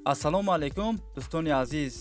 ассалому алайкум дӯстони азиз,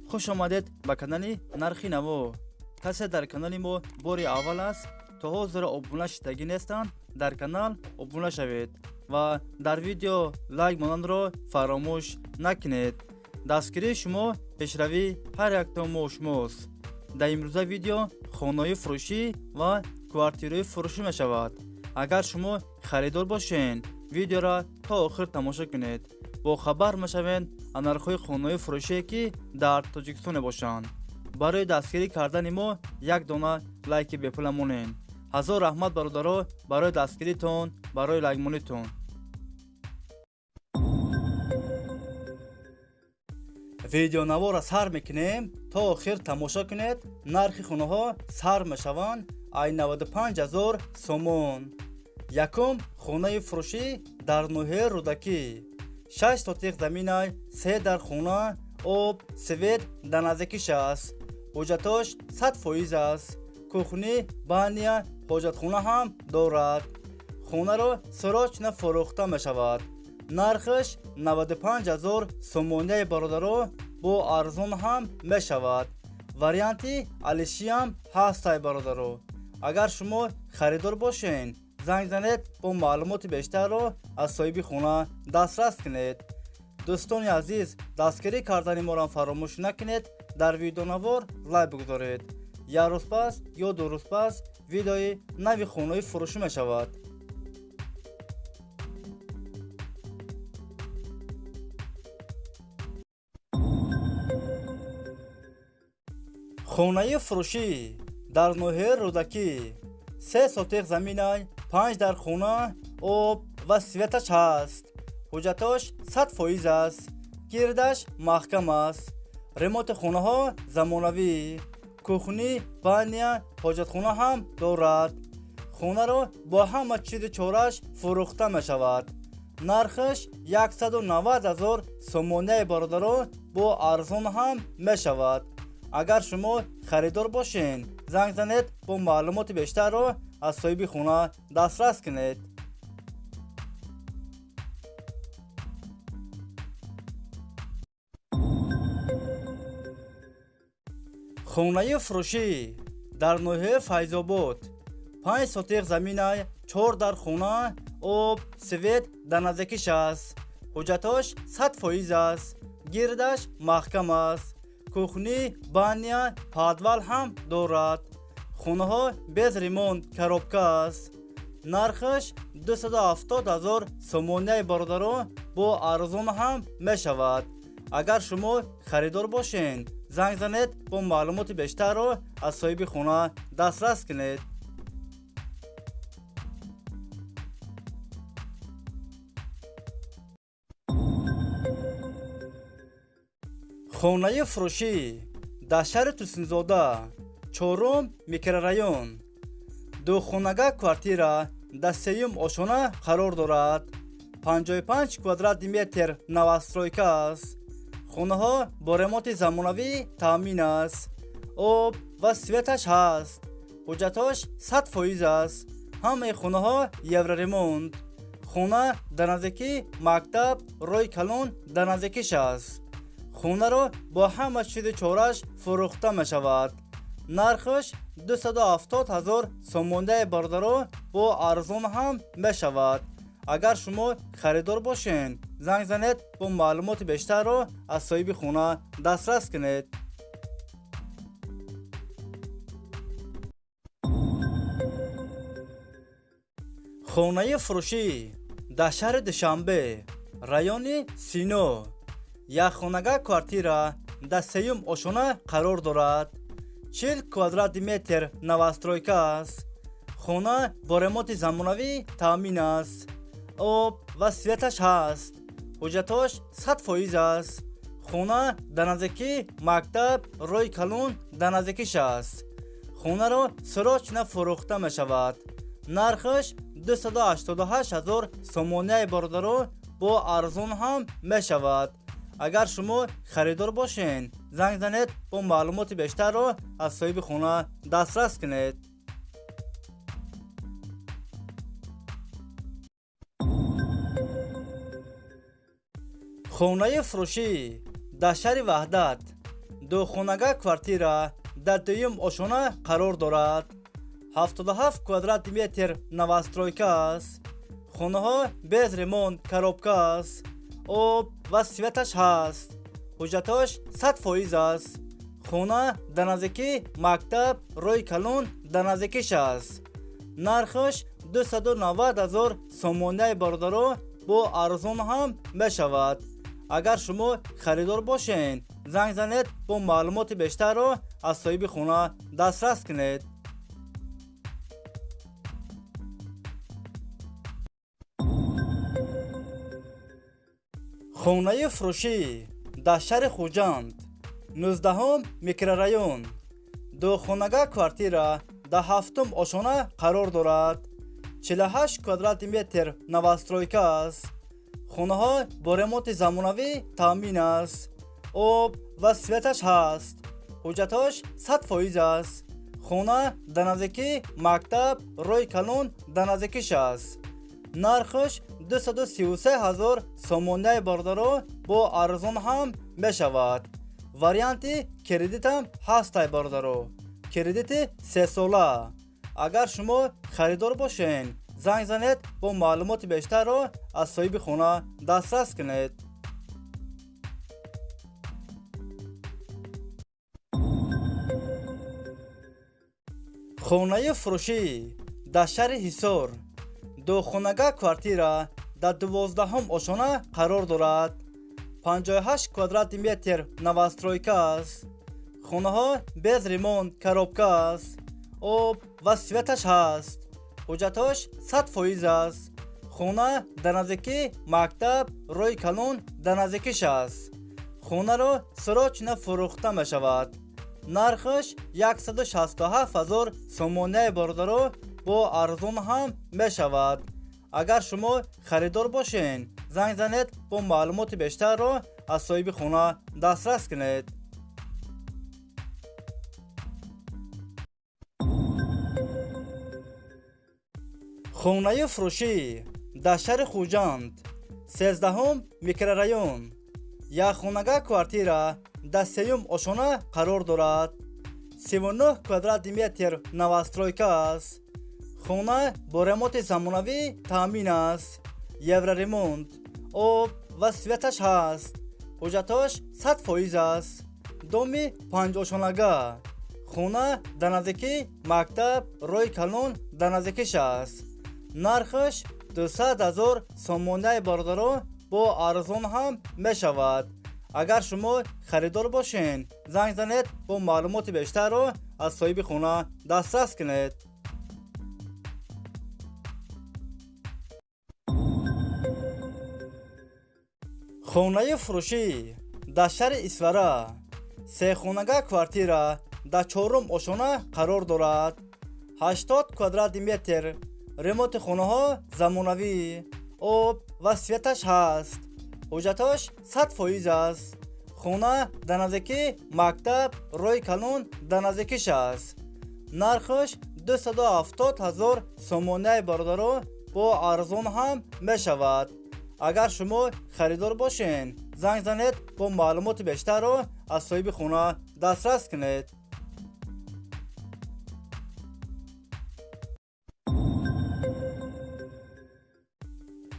хуш омадед ба канали Нархи Наво. Касе дар канали мо бори аввал аст, то ҳозира обуна шидаги нестанд, дар канал обуна шавед ва дар видео лайк монанро фаромӯш накунед. дастгирии шумо пешравии ҳар яктон мо шумост. дар имрӯза видео хонаҳои фурӯшӣ ва квартираҳои фурӯшӣ мешавад. агар шумо харидор бошед, видеоро то охир тамошо кунед. бо хабар мешавед аз нархҳои хонаҳои фурӯшие ки дар Тоҷикистон мебошанд. барои дастгирӣ кардани мо як дона лайки бепула монед. ҳазор раҳмат бародаро барои дастгиритон, барои лайкмонитон. видеонавора сар мекунем, то охир тамошо кунед. нархи хонаҳо сар мешаванд ай 95,000 сомон. якум хонаи фурӯшӣ дар ноҳияи Рӯдакӣ. 6 сотиқ заминай, 3 дар хона, об, свет дар наздикиш аст. ҳуҷҷатош 100% аст. кухни, баня, ҳоҷатхона ҳам дорад. хонаро сирочна фурӯхта мешавад. нархаш 95,000 сомоняи бародаро, бо арзон ҳам мешавад. варианти алишиам ҳастай бародаро. агар шумо харидор бошед, занг занед, бо маълумоти бештарро аз соҳиби хона дастрас кунед. дӯстони азиз, дастгирӣ кардани моро фаромӯш накунед. дар видеонавор лайк бигузоред. як рӯз пас ё ду рӯз пас видеои нави хонаҳои фурӯшӣ мешавад. хонаи фурӯшӣ дар ноҳияи Рӯдакӣ. 3 сотиқ заминай, 5 дар хона, об ва светаш ҳаст. ҳуҷҷатош 100% аст. гирдаш маҳкам аст. ремонти хонаҳо замонавӣ. кухни, баня, ҳоҷатхона ҳам дорад. хонаро бо ҳама чизи чораш фурӯхта мешавад. нархаш 190,000 сомоняи бародаро, бо арзон ҳам мешавад. агар шумо харидор бошед, занг занед, бо маълумоти бештарро аз соҳиби хона дастрас кунед. хонаи фурӯшӣ дар ноҳияи Файзобод. 5 сотиқ заминай, 4 дар хона, об, свет дар наздикиш аст. ҳуҷҷатош 100% аст. гирдаш маҳкам аст. кухни, баня, падвал ҳам дорад. хонаҳо без ремонт коробка аст. нархаш 270,000 сомоняи бародаро, бо арзон ҳам мешавад. агар шумо харидор бошед, занг занед, бо маълумоти бештарро аз соҳиби хона дастрас кунед. хонаи фурӯшӣ дар шаҳри Тусинзода, 4 микрорайон. духонага квартира дар 3 ошона қарор дорад. 55 квадрати метр новостройка аст. хонаҳо бо ремонти замонавӣ таъмин аст. об ва светаш ҳаст. ҳуҷҷатош 100% аст. ҳамаи хонаҳо евроремонт. хона дар наздикии мактаб, роҳи калон дар наздикиш аст. хонаро бо ҳама чизи чораш фурӯхта мешавад. нархаш 270,000 сомоняи бародаро, бо арзон ҳам мешавад. агар шумо харидор бошед, занг занед, бо маълумоти бештарро аз соҳиби хона дастрас кунед. хонаи фурӯшӣ дар шаҳри Душанбе, райони Сино. якхонага квартира дар 3 ошона қарор дорад. 40 квадрати метр новостройка аст. хона бо ремонти замонавӣ таъмин аст. об ва светаш ҳаст. ҳуҷҷатош 100% аст. хона дар наздикии мактаб, роҳи калон дар наздикиш аст. хонаро сирочна фурӯхта мешавад. нархаш 288,000 сомоняи бародаро, бо арзон ҳам мешавад. агар шумо харидор бошед, занг занед, бо маълумоти бештарро аз соҳиби хона дастрас кунед. خانه فروشی در شهر وحدت دو خانگاه کвартира در دویم آشانه قرار دارد. 77 کвадрат متر новостройка است. خانه ها без ремонт коробка است. آب و سویتش هست. حجتش 100% است. خانه در نزدیکی مکتب روی کلون در نزدیکیش است. نرخش 290,000 سومونه برادرو با ارزان هم میشود. اگر شما خریدار باشین زنگ زنید با معلومات بیشتر رو از صاحب خانه دسترس کنید. خانه فروشی در شهر خوجند 19 میکرورایون دو خانگاه کвартира در هفتم آشانه قرار دارد. 48 کвадрат متر новостройка است. خانه ها با ремонт زمانوی تامین است. آب و سویتش هست. حجتش 100% است. خانه در نزدیکی مکتب روی کلون در نزدیکیش است. نرخش 233,000 سومونه برادرو با ارزان هم میشود. وریانتی کردیت هم هست برادرو. کردیت 3 ساله. اگر شما خریدار باشین زنگ زنید با معلومات بیشتر رو از صاحب خانه دسترس کنید. خانه فروشی در شهر حصار دو خانگاه کвартира در 12 آشانه قرار دارد. 58 کвадрат متر новостройка است. خانه ها без ремонт коробка است. آب و سویتش هست. حجتش 100% است. خانه در نزدیکی مکتب روی کلون در نزدیکیش است. خانه رو سراچ فروخته می شود. نرخش 167,000 سومونه برادرو با ارزان هم می شود. اگر شما خریدار باشین زنگ زنید با معلومات بیشتر رو از صاحب خانه دسترس کنید. خانه فروشی در شهر خوجند 13 میکرورایون یک خانگاه کвартира در سیوم آشانه قرار دارد. 39 کвадрат متر новостройка است. خانه با ремонт زمانوی تامین است. یورو ремонт. آب و سویتش هست. حجتش 100% است. دومی 5 آشانگاه. خانه در نزدیکی مکتب روی کلون در نزدیکیش است. نرخش 200,000 سومونه برادرو با ارزان هم می شود. اگر شما خریدار باشین زنگ زنید با معلومات بیشتر رو از صاحب خانه دسترس کنید. خانه فروشی در شهر اسواره 3 خانگاه کвартира در 4 آشانه قرار دارد. 80 کвадрат متر. ремонт خانه ها زمانوی. آب و سویتش هست. حجتش 100% است. خانه در نزدیکی مکتب روی کلون در نزدیکیش است. نرخش 270,000 سومونه برادرو با ارزان هم می شود. اگر شما خریدار باشین زنگ زنید با معلومات بیشتر رو از صاحب خانه دسترس کنید.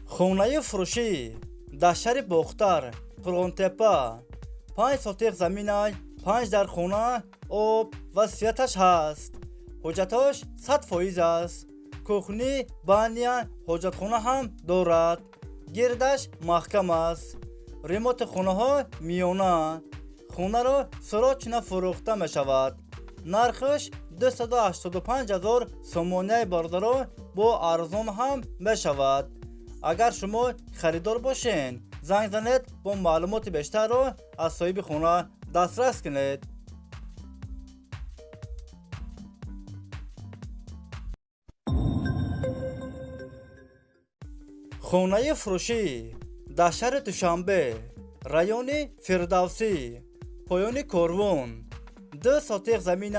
خانه فروشی در شهر باختر قرغن‌تپه 5 ساتق زمین 5 در خانه آب و سویتش هست. حجتش 100% است. کوخنی بانیا حجت خانه هم دارد. گردش محکم است. ремонт خانه ها میانه. خانه رو سراچ فروخته می شود. نرخش 285,000 سومونه برادرو با ارزان هم می شود. اگر شما خریدار باشین زنگ زنید با معلومات بیشتر رو از صاحب خانه دسترس کنید. خانه فروشی در شهر دوشنبه رایون فردوسی پایان کاروان 2 ساتق زمین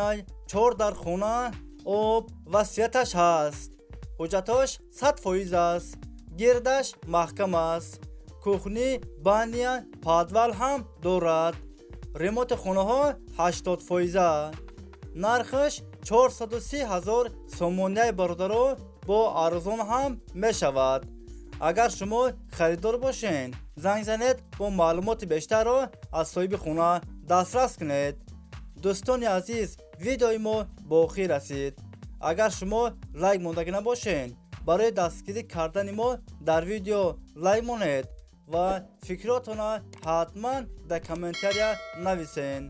4 در خانه آب و سویتش هست. حجتش 100% است. گردش محکم است. кухни, баня, подвал ҳам дорад. ремонти хонаҳо 80%. нархаш 430,000 сомоняи бародаро бо арзон ҳам мешавад. агар шумо харидор бошед, занг занед бо маълумоти бештарро аз соҳиби хона дастрас кунед. дӯстони азиз, видеои мо ба охир расид. агар шумо лайк мондагӣ набошед, барои дастгирӣ кардани мо дар видео лайк монед ва фикротона ҳатман дар комментария нависен.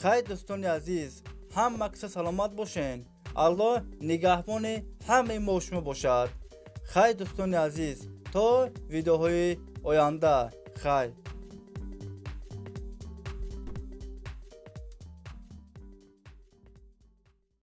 хайр дӯстони азиз, ҳама киса саломат бошед. аллоҳ нигаҳбони ҳамаи мо шумо бошад. хайр дӯстони азиз, то видеоҳои оянда. хайр.